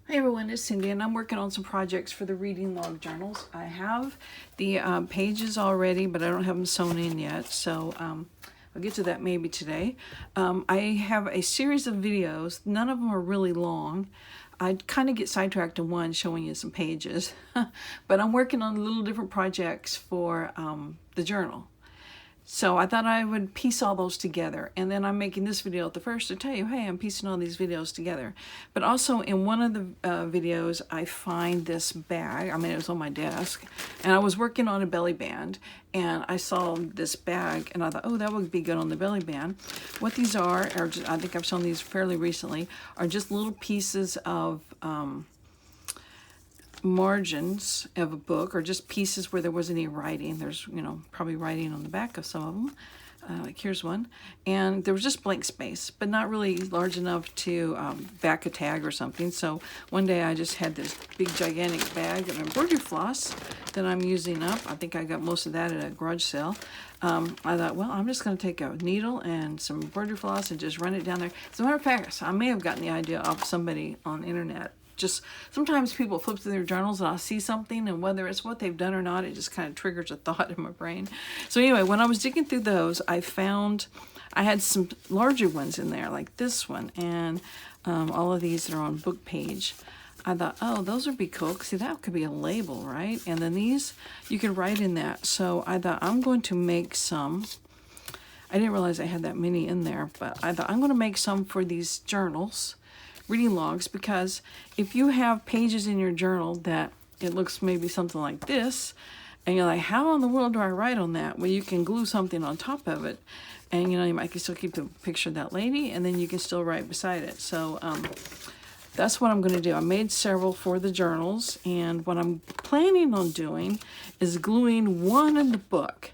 Hey everyone, it's Cindy and I'm working on some projects for the reading log journals. I have the pages already, but I don't have them sewn in yet, so I'll get to that maybe today. I have a series of videos. None of them are really long. I kind of get sidetracked in one showing you some pages, but I'm working on little different projects for the journal. So I thought I would piece all those together, and then I'm making this video at the first to tell you, hey, I'm piecing all these videos together. But also in one of the videos, I find this bag. I mean, it was on my desk, and I was working on a belly band, and I saw this bag, and I thought, oh, that would be good on the belly band. What these are just, I think I've shown these fairly recently, are just little pieces of margins of a book, or just pieces where there wasn't any writing. There's, probably writing on the back of some of them. Like here's one, and there was just blank space, but not really large enough to back a tag or something. So one day I just had this big gigantic bag of embroidery floss that I'm using up. I think I got most of that at a garage sale. I thought, well, I'm just going to take a needle and some embroidery floss and just run it down there. As a matter of fact, I may have gotten the idea off somebody on the internet. Just sometimes people flip through their journals and I'll see something, and whether it's what they've done or not, it just kind of triggers a thought in my brain. So anyway, when I was digging through those, I found I had some larger ones in there, like this one, and all of these that are on book page. I thought, oh, those would be cool. See, that could be a label, right? And then these, you could write in that. So I thought, I'm going to make some. I didn't realize I had that many in there, but I thought I'm going to make some for these journals, reading logs, because if you have pages in your journal that it looks maybe something like this, and you're like, how in the world do I write on that? Well, you can glue something on top of it, and you might can still keep the picture of that lady, and then you can still write beside it. So that's what I'm going to do. I made several for the journals, and what I'm planning on doing is gluing one in the book,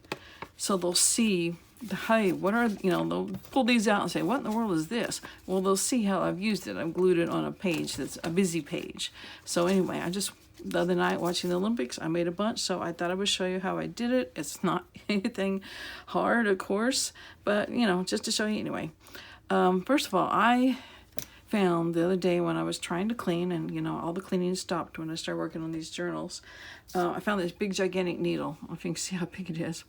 so they'll see, hey, what are, they'll pull these out and say, what in the world is this? Well, they'll see how I've used it. I've glued it on a page that's a busy page. So anyway, the other night watching the Olympics, I made a bunch, so I thought I would show you how I did it. It's not anything hard, of course, but, just to show you anyway. First of all, I found the other day when I was trying to clean, and all the cleaning stopped when I started working on these journals. I found this big gigantic needle. I don't know if you can see how big it is,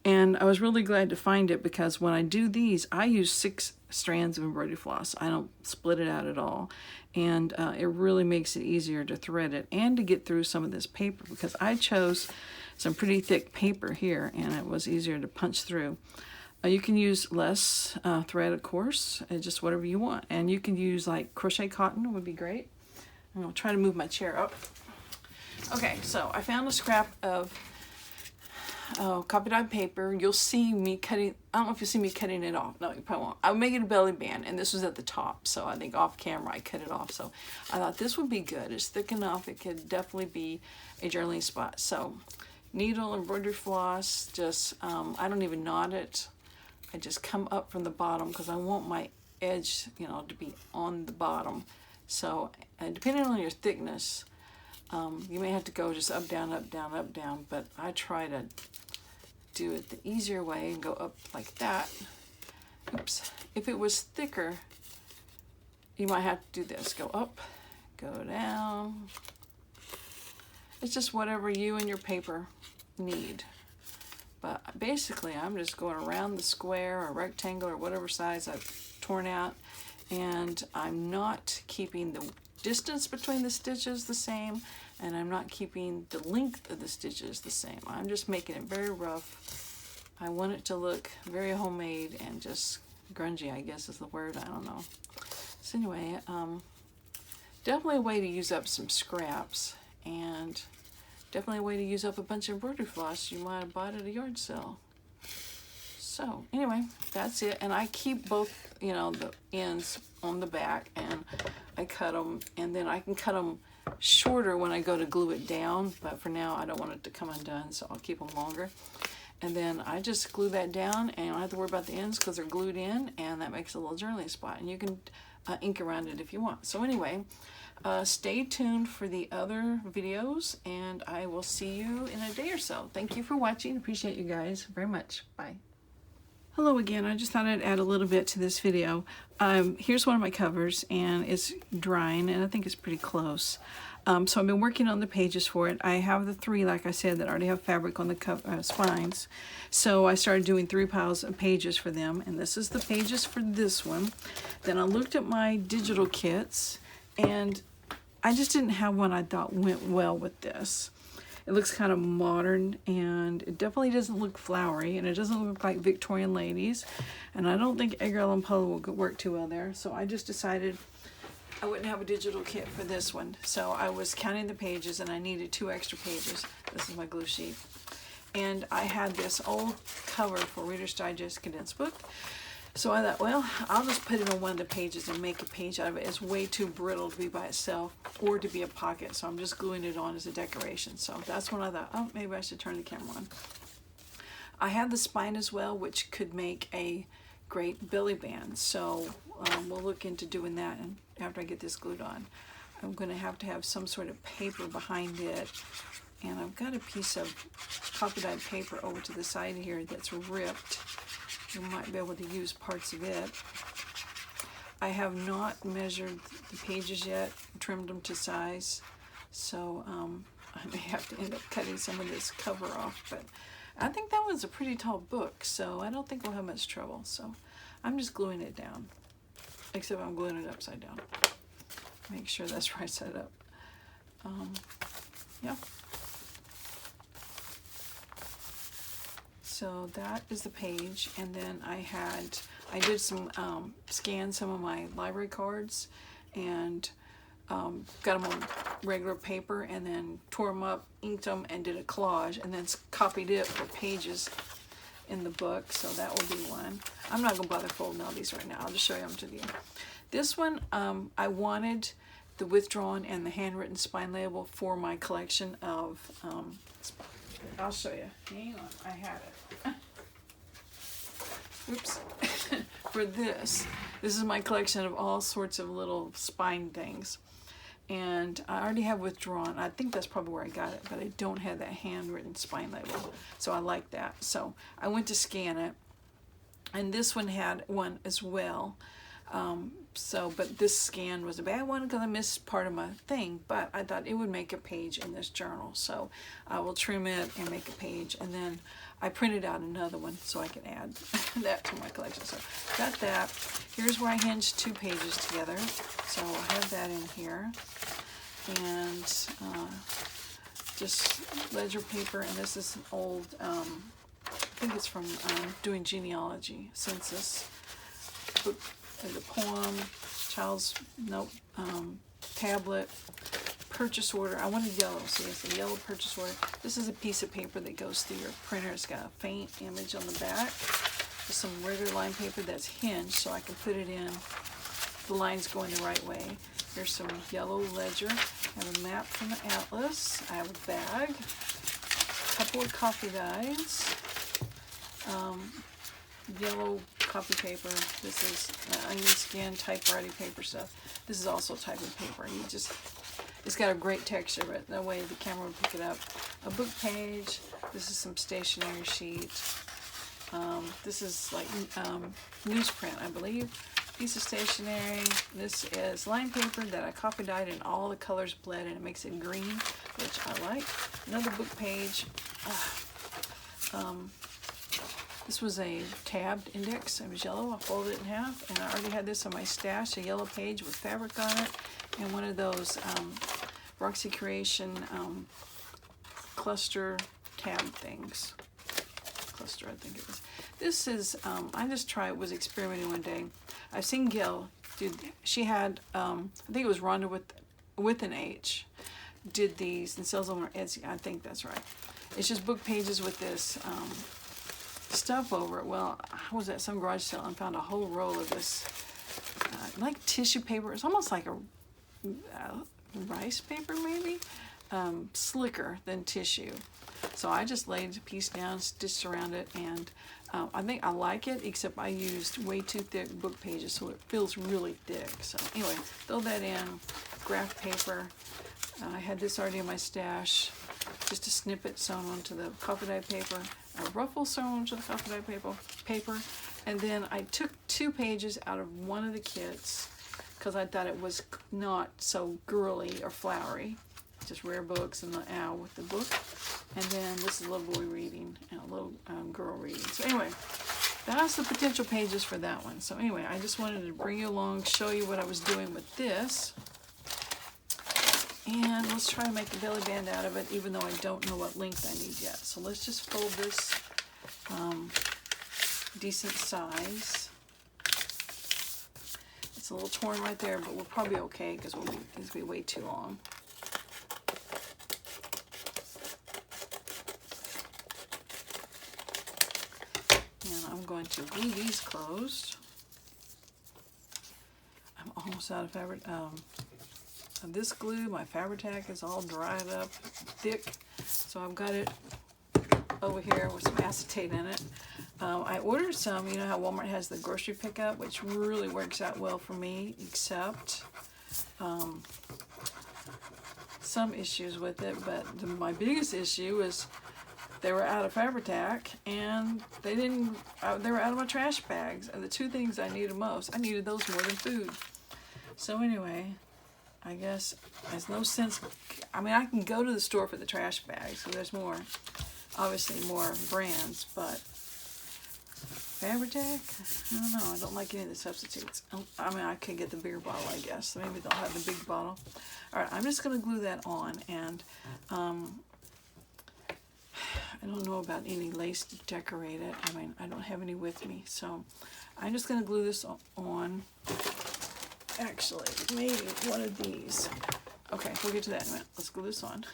and I was really glad to find it, because when I do these, I use 6 strands of embroidery floss. I don't split it out at all, and it really makes it easier to thread it and to get through some of this paper, because I chose some pretty thick paper here, and it was easier to punch through. You can use less thread, of course, just whatever you want. And you can use like crochet cotton would be great. And I'll try to move my chair up. Okay, so I found a scrap of copy dyed paper. You'll see me cutting, I don't know if you'll see me cutting it off. No, you probably won't. I'll make it a belly band, and this was at the top. So I think off camera I cut it off. So I thought this would be good. It's thick enough. It could definitely be a journaling spot. So needle, embroidery floss, just, I don't even knot it. I just come up from the bottom because I want my edge, to be on the bottom. So, depending on your thickness, you may have to go just up, down, up, down, up, down. But I try to do it the easier way and go up like that. Oops. If it was thicker, you might have to do this. Go up, go down. It's just whatever you and your paper need. But basically, I'm just going around the square or rectangle or whatever size I've torn out, and I'm not keeping the distance between the stitches the same, and I'm not keeping the length of the stitches the same. I'm just making it very rough. I want it to look very homemade and just grungy, I guess is the word. I don't know. So anyway, definitely a way to use up some scraps, and definitely a way to use up a bunch of embroidery floss you might have bought at a yard sale. So anyway, that's it. And I keep both, the ends on the back, and I cut them, and then I can cut them shorter when I go to glue it down. But for now, I don't want it to come undone, so I'll keep them longer. And then I just glue that down, and I don't have to worry about the ends because they're glued in, and that makes a little journaling spot. And you can ink around it if you want. So anyway, stay tuned for the other videos, and I will see you in a day or so. Thank you for watching. Appreciate you guys very much. Bye. Hello again. I just thought I'd add a little bit to this video. Here's one of my covers, and it's drying, and I think it's pretty close. So I've been working on the pages for it. I have the 3, like I said, that already have fabric on the spines. So I started doing 3 piles of pages for them, and this is the pages for this one. Then I looked at my digital kits, and I just didn't have one I thought went well with this. It looks kind of modern, and it definitely doesn't look flowery, and it doesn't look like Victorian ladies, and I don't think Edgar Allan Poe will work too well there. So I just decided I wouldn't have a digital kit for this one. So I was counting the pages, and I needed 2 extra pages. This is my glue sheet. And I had this old cover for Reader's Digest condensed book. So I thought, well, I'll just put it on one of the pages and make a page out of it. It's way too brittle to be by itself or to be a pocket, so I'm just gluing it on as a decoration. So that's when I thought, oh, maybe I should turn the camera on. I have the spine as well, which could make a great belly band. So we'll look into doing that, and after I get this glued on. I'm going to have some sort of paper behind it. And I've got a piece of copy dyed paper over to the side here that's ripped. You might be able to use parts of it. I have not measured the pages yet, trimmed them to size, so I may have to end up cutting some of this cover off, but I think that one's a pretty tall book, so I don't think we'll have much trouble. So I'm just gluing it down, except I'm gluing it upside down. Make sure that's right side up. Yeah. So that is the page, and then I did some scan some of my library cards and got them on regular paper, and then tore them up, inked them, and did a collage, and then copied it for pages in the book. So that will be one. I'm not gonna bother folding all these right now. I'll just show them to you. This one, I wanted the withdrawn and the handwritten spine label for my collection of I'll show you. Hang on, I had it. Oops. For this is my collection of all sorts of little spine things. And I already have withdrawn. I think that's probably where I got it, but I don't have that handwritten spine label. So I like that. So I went to scan it. And this one had one as well. But this scan was a bad one because I missed part of my thing, but I thought it would make a page in this journal. So I will trim it and make a page, and then I printed out another one so I can add that to my collection. So got that. Here's where I hinged 2 pages together. So I have that in here. And just ledger paper, and this is an old, I think it's from doing genealogy, census book. There's a poem, child's note, tablet, purchase order. I wanted yellow, so it's a yellow purchase order. This is a piece of paper that goes through your printer. It's got a faint image on the back. There's some regular line paper that's hinged, so I can put it in. The lines going the right way. Here's some yellow ledger. I have a map from the atlas. I have a bag. A couple of coffee dyes. Yellow copy paper. This is onion skin typewriting paper stuff. This is also typing paper. It's got a great texture, but no way the camera will pick it up. A book page. This is some stationery sheet. This is like newsprint, I believe. Piece of stationery. This is line paper that I copy dyed and all the colors bled, and it makes it green, which I like. Another book page. This was a tabbed index. It was yellow. I folded it in half, and I already had this on my stash, a yellow page with fabric on it, and one of those Roxy Creation cluster tab things. Cluster, I think it was. This is, I just was experimenting one day. I've seen Gail do, she had, I think it was Rhonda with an H, did these and sells them on Etsy. I think that's right. It's just book pages with this stuff over it. Well, I was at some garage sale and found a whole roll of this like tissue paper. It's almost like a rice paper, maybe, slicker than tissue. So I just laid a piece down, stitched around it, and I think I like it, except I used way too thick book pages, so it feels really thick. So anyway, throw that in. Graph paper. I had this already in my stash. Just a snippet sewn onto the coffee dye paper, a ruffle sewn onto the coffee dye paper, And then I took 2 pages out of one of the kits because I thought it was not so girly or flowery. Just rare books and the owl with the book. And then this is a little boy reading and a little girl reading. So anyway, that's the potential pages for that one. So anyway, I just wanted to bring you along, show you what I was doing with this. And let's try to make a belly band out of it, even though I don't know what length I need yet. So let's just fold this decent size. It's a little torn right there, but we'll probably be okay because it's going to be way too long. And I'm going to glue these closed. I'm almost out of fabric. This glue, my Fabri-Tac, is all dried up, thick, so I've got it over here with some acetate in it. I ordered some, you know how Walmart has the grocery pickup, which really works out well for me, except some issues with it, but my biggest issue is they were out of Fabri-Tac, and they were out of my trash bags, and the 2 things I needed most, I needed those more than food. So anyway, I guess there's no sense. I mean, I can go to the store for the trash bags, so there's more, obviously more brands, but Fabri-Tac, I don't know. I don't like any of the substitutes. I mean, I could get the bigger bottle, I guess. So maybe they'll have the big bottle. All right, I'm just going to glue that on, and I don't know about any lace to decorate it. I mean, I don't have any with me, so I'm just going to glue this on. Actually, maybe one of these. Okay, we'll get to that in a minute. Let's glue this on.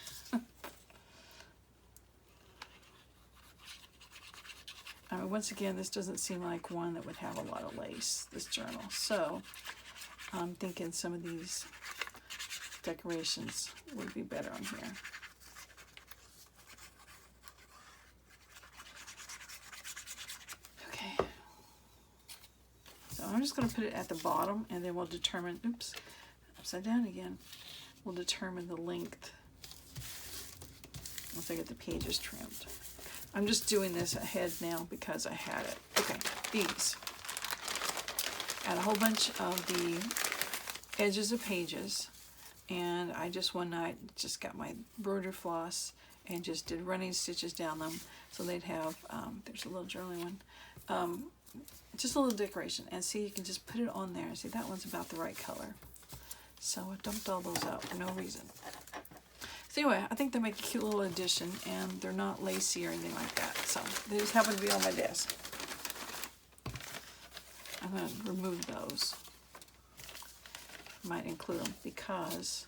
I mean, once again, this doesn't seem like one that would have a lot of lace, this journal. So I'm thinking some of these decorations would be better on here. So I'm just going to put it at the bottom, and then we'll determine, oops, upside down again. We'll determine the length once I get the pages trimmed. I'm just doing this ahead now because I had it. Okay, these. Add a whole bunch of the edges of pages, and I just one night just got my embroidery floss and just did running stitches down them so they'd have, there's a little journaling one, just a little decoration. And see, you can just put it on there. See, that one's about the right color. So I dumped all those out for no reason. So anyway, I think they make a cute little addition, and they're not lacy or anything like that. So they just happen to be on my desk. I'm going to remove those. Might include them because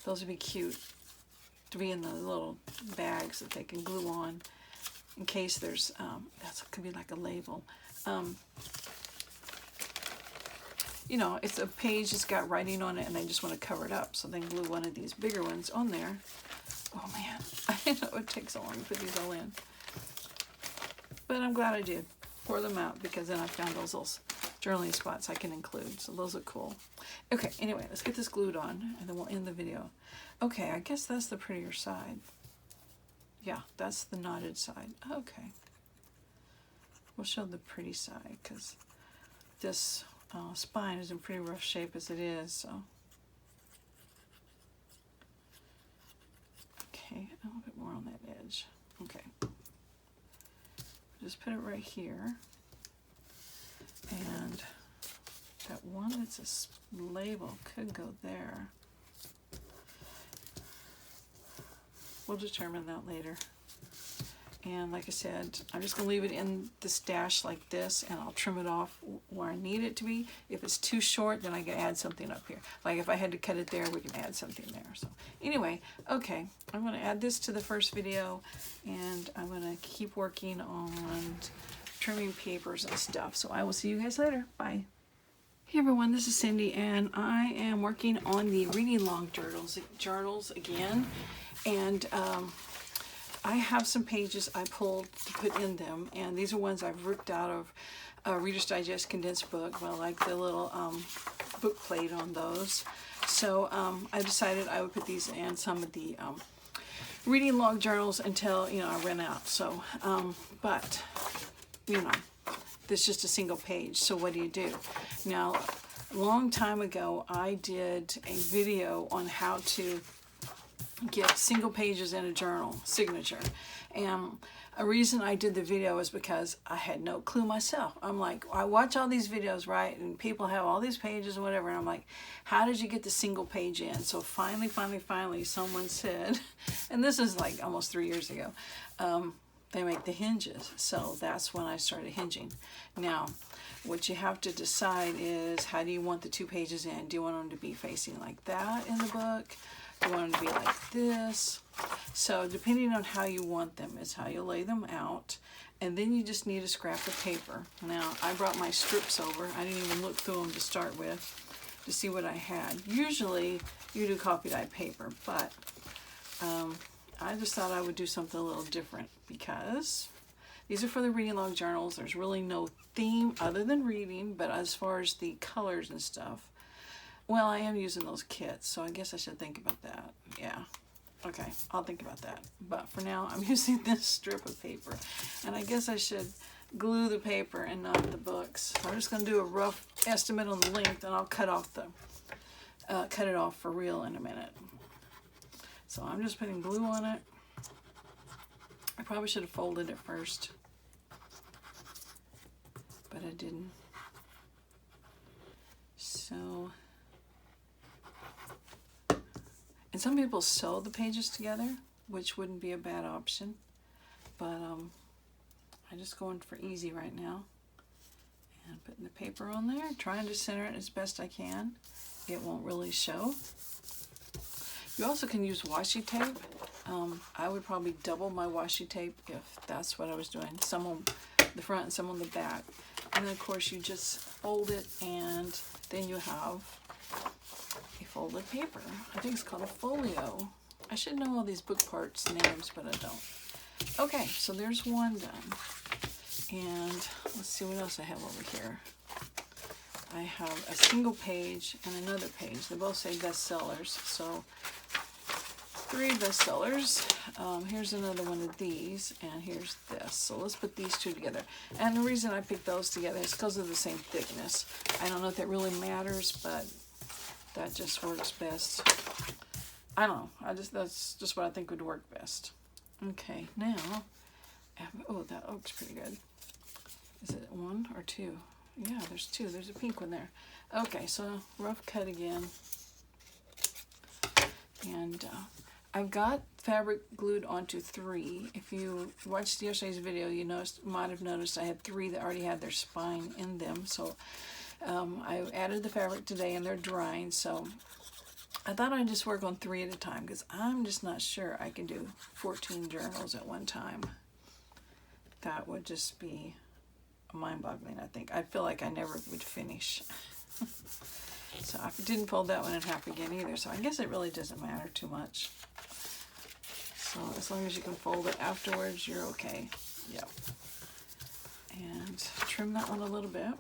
those would be cute to be in the little bags that they can glue on in case there's, that could be like a label. You know, it's a page that's got writing on it and they just want to cover it up, so they can glue one of these bigger ones on there. Oh man, I know it takes so long to put these all in. But I'm glad I did. Pour them out because then I found those little journaling spots I can include, so those look cool. Okay, anyway, let's get this glued on and then we'll end the video. Okay, I guess that's the prettier side. Yeah, that's the knotted side. Okay. We'll show the pretty side because this spine is in pretty rough shape as it is. So, okay, a little bit more on that edge. Okay, just put it right here, and that one that's a label could go there. We'll determine that later. And like I said, I'm just going to leave it in the stash like this, and I'll trim it off where I need it to be. If it's too short, then I can add something up here. Like if I had to cut it there, we can add something there. So anyway, okay, I'm going to add this to the first video, and I'm going to keep working on trimming papers and stuff. So I will see you guys later. Bye. Hey everyone, this is Cindy, and I am working on the reading log journals again. And I have some pages I pulled to put in them, and these are ones I've ripped out of Reader's Digest condensed book. Well, I like the little book plate on those. So I decided I would put these in some of the reading log journals until, you know, I ran out. So, but, you know, that's just a single page. So what do? Now, a long time ago, I did a video on how to get single pages in a journal signature. And a reason I did the video is because I had no clue myself. I'm like, I watch all these videos, right? And people have all these pages and whatever. And I'm like, how did you get the single page in? So finally, someone said, and this is like almost 3 years ago, they make the hinges. So that's when I started hinging. Now, what you have to decide is, how do you want the 2 pages in? Do you want them to be facing like that in the book? Do you want them to be like this? So depending on how you want them is how you lay them out. And then you just need a scrap of paper. Now, I brought my strips over. I didn't even look through them to start with to see what I had. Usually you do copy dyed paper, but I just thought I would do something a little different because these are for the reading log journals. There's really no theme other than reading, but as far as the colors and stuff, well, I am using those kits, so I guess I should think about that. Yeah. Okay, I'll think about that. But for now, I'm using this strip of paper. And I guess I should glue the paper and not the books. So I'm just going to do a rough estimate on the length, and I'll cut it off for real in a minute. So I'm just putting glue on it. I probably should have folded it first, but I didn't. So... and some people sew the pages together, which wouldn't be a bad option. But I'm just going for easy right now. And putting the paper on there, trying to center it as best I can. It won't really show. You also can use washi tape. I would probably double my washi tape if that's what I was doing. Some on the front and some on the back. And then of course you just fold it, and then you have a folded paper. I think it's called a folio. I should know all these book parts names, but I don't. Okay, so there's one done. And let's see what else I have over here. I have a single page and another page. They both say bestsellers, so 3 bestsellers. Here's another one of these, and here's this. So let's put these 2 together. And the reason I picked those together is because of the same thickness. I don't know if that really matters, but that just works best. I don't know. That's just what I think would work best. Okay, now, oh, that looks pretty good. Is it 1 or 2? Yeah, there's 2. There's a pink one there. Okay, so rough cut again. And I've got fabric glued onto 3. If you watched yesterday's video, you might have noticed I had 3 that already had their spine in them. So I added the fabric today, and they're drying. So I thought I'd just work on 3 at a time, because I'm just not sure I can do 14 journals at one time. That would just be mind-boggling, I think. I feel like I never would finish. So I didn't fold that one in half again either, so I guess it really doesn't matter too much. So as long as you can fold it afterwards, you're okay. Yep. And trim that one a little bit.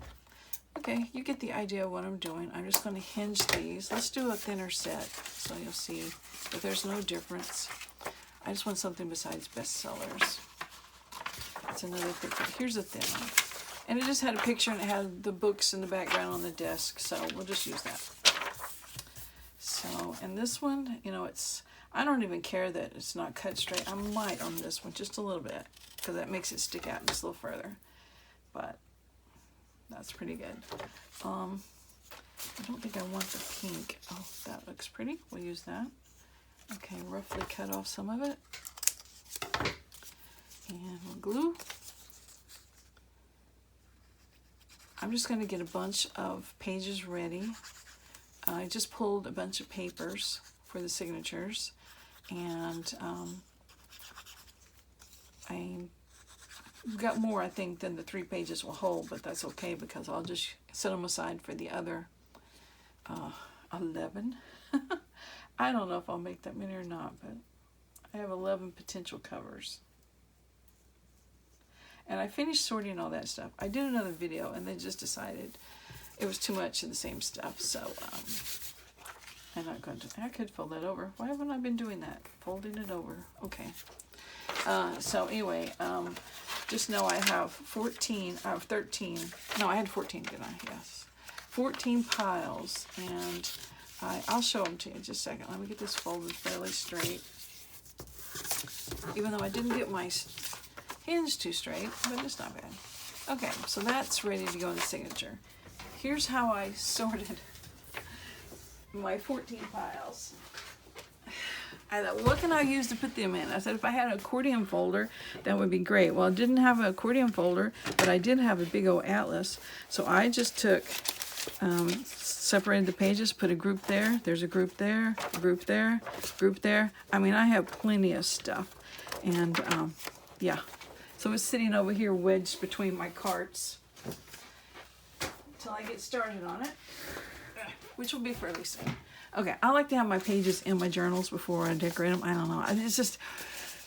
Okay, you get the idea of what I'm doing. I'm just going to hinge these. Let's do a thinner set so you'll see that there's no difference. I just want something besides bestsellers. It's another thick one. Here's a thin one. And it just had a picture, and it had the books in the background on the desk, so we'll just use that. So, and this one, you know, I don't even care that it's not cut straight. I might on this one just a little bit, because that makes it stick out just a little further. But that's pretty good. I don't think I want the pink. Oh, that looks pretty. We'll use that. Okay, roughly cut off some of it. And we'll glue. I'm just going to get a bunch of pages ready. I just pulled a bunch of papers for the signatures, and I've got more, I think, than the 3 pages will hold, but that's okay because I'll just set them aside for the other 11. I don't know if I'll make that many or not, but I have 11 potential covers. And I finished sorting all that stuff. I did another video, and they just decided it was too much of the same stuff, so I'm not going to. I could fold that over. Why haven't I been doing that? Folding it over. Okay. So anyway, just know I have 14, I have 13, no, I had 14, didn't I? Yes. 14 piles, and I'll show them to you in just a second. Let me get this folded fairly straight. Even though I didn't get my hinge too straight, but it's not bad. Okay, so that's ready to go in the signature. Here's how I sorted my 14 piles. I thought, what can I use to put them in? I said, if I had an accordion folder, that would be great. Well, I didn't have an accordion folder, but I did have a big old atlas. So I just took, separated the pages, put a group there, there's a group there, a group there, group there. I mean, I have plenty of stuff. And yeah, so it's sitting over here wedged between my carts until I get started on it, which will be fairly soon. Okay, I like to have my pages in my journals before I decorate them. I don't know. It's just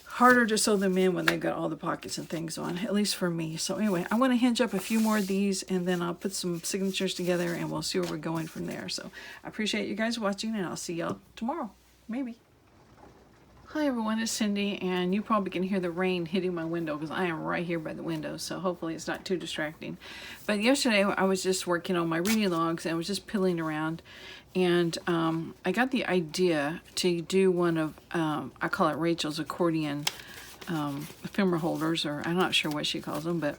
harder to sew them in when they've got all the pockets and things on, at least for me. So anyway, I'm going to hinge up a few more of these, and then I'll put some signatures together, and we'll see where we're going from there. So I appreciate you guys watching, and I'll see y'all tomorrow, maybe. Hi everyone, it's Cindy, and you probably can hear the rain hitting my window because I am right here by the window, so hopefully it's not too distracting. But yesterday I was just working on my reading logs, and I was just pilling around, and I got the idea to do one of, I call it Rachel's accordion ephemera holders, or I'm not sure what she calls them, but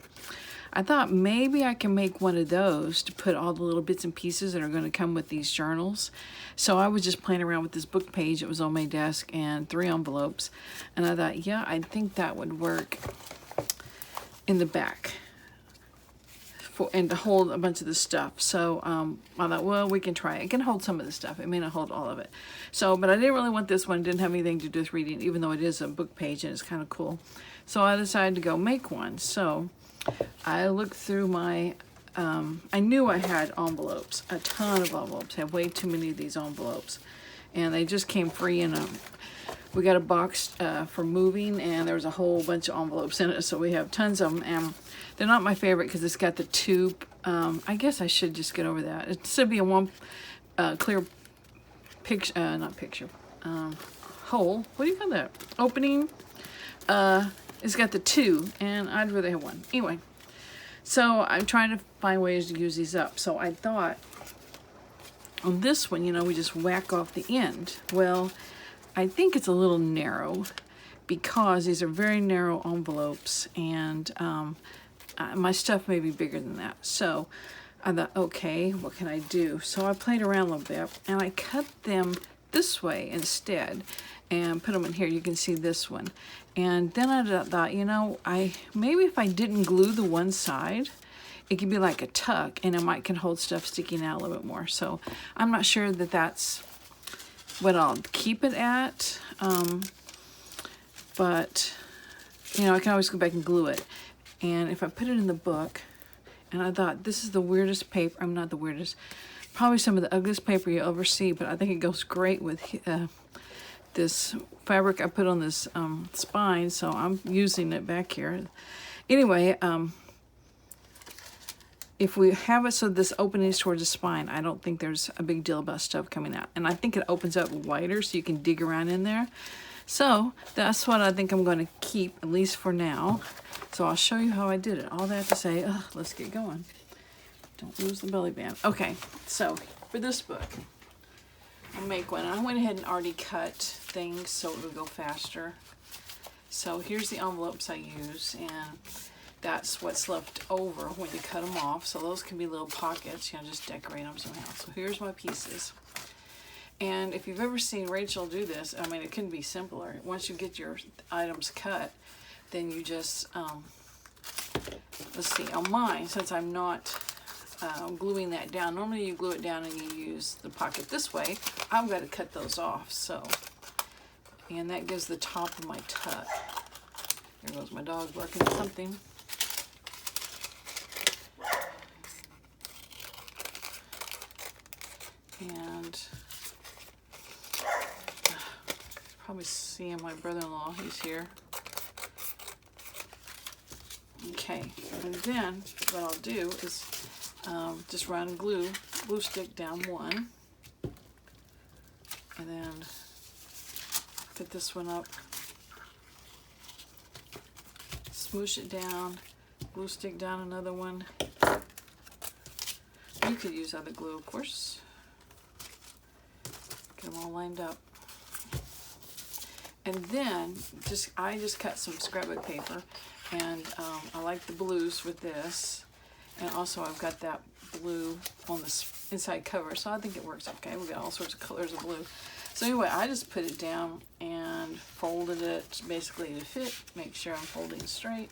I thought maybe I can make one of those to put all the little bits and pieces that are going to come with these journals. So I was just playing around with this book page that was on my desk and 3 envelopes. And I thought, yeah, I think that would work in the back and to hold a bunch of the stuff. So I thought, well, we can try it. It can hold some of the stuff. It may not hold all of it. So, but I didn't really want this one. It didn't have anything to do with reading, even though it is a book page and it's kind of cool. So I decided to go make one. So I looked through my, I knew I had envelopes, a ton of envelopes. I have way too many of these envelopes. And they just came free in we got a box for moving, and there was a whole bunch of envelopes in it. So we have tons of them, and they're not my favorite because it's got the tube. I guess I should just get over that. It should be a one clear picture, not picture, hole. What do you call that? Opening. It's got the 2, and I'd rather have 1. Anyway, so I'm trying to find ways to use these up. So I thought on this one, you know, we just whack off the end. Well, I think it's a little narrow because these are very narrow envelopes, and my stuff may be bigger than that. So I thought, okay, what can I do? So I played around a little bit, and I cut them this way instead and put them in here. You can see this one. And then I thought, you know, maybe if I didn't glue the one side, it could be like a tuck, and it can hold stuff sticking out a little bit more. So I'm not sure that that's what I'll keep it at, but you know, I can always go back and glue it. And if I put it in the book, and I thought, this is the weirdest paper, I'm not the weirdest, probably some of the ugliest paper you'll ever see, but I think it goes great with this fabric I put on this spine, so I'm using it back here. Anyway, if we have it so this opening is towards the spine, I don't think there's a big deal about stuff coming out. And I think it opens up wider so you can dig around in there. So that's what I think I'm going to keep, at least for now. So I'll show you how I did it. All that to say, let's get going. Don't lose the belly band. Okay, so for this book, I'll make one. I went ahead and already cut things so it would go faster. So here's the envelopes I use, and that's what's left over when you cut them off. So those can be little pockets, you know, just decorate them somehow. So here's my pieces. And if you've ever seen Rachel do this, I mean, it couldn't be simpler. Once you get your items cut, then you just, let's see, on mine, since I'm not gluing that down, normally you glue it down and you use the pocket this way, I've got to cut those off. So, and that gives the top of my tuck. There goes my dog barking at something. And probably seeing my brother-in-law, he's here. Okay, and then what I'll do is just run glue stick down one, and then fit this one up. It's smoosh it down, glue stick down another one. You could use other glue, of course. Get them all lined up. And then I just cut some scrapbook paper, and I like the blues with this. And also I've got that blue on the inside cover, so I think it works okay. We've got all sorts of colors of blue. So anyway, I just put it down and folded it basically to fit. Make sure I'm folding straight.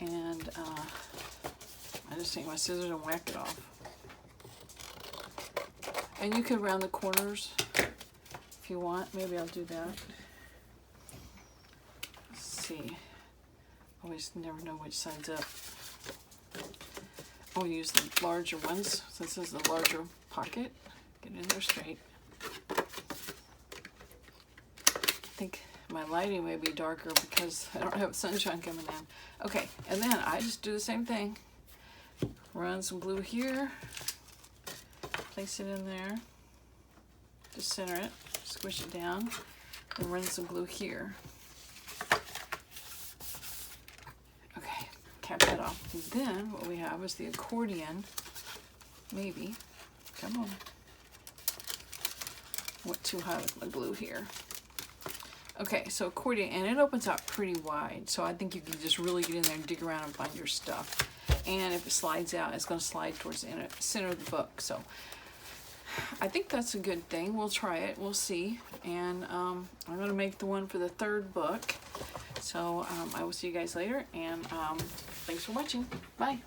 And I just take my scissors and whack it off. And you can round the corners if you want. Maybe I'll do that. Let's see. Always never know which side's up. I'll use the larger ones. So this is the larger pocket. Get in there straight. I think my lighting may be darker because I don't have sunshine coming in. Okay, and then I just do the same thing. Run some glue here. Place it in there. Just center it. Squish it down. And run some glue here. Okay, cap that off. And then what we have is the accordion. Maybe. Come on. Went too high with my glue here. Okay, so accordion, and it opens up pretty wide, so I think you can just really get in there and dig around and find your stuff. And if it slides out, it's going to slide towards the center of the book. So I think that's a good thing. We'll try it. We'll see. And I'm going to make the one for the third book. So I will see you guys later, and thanks for watching. Bye.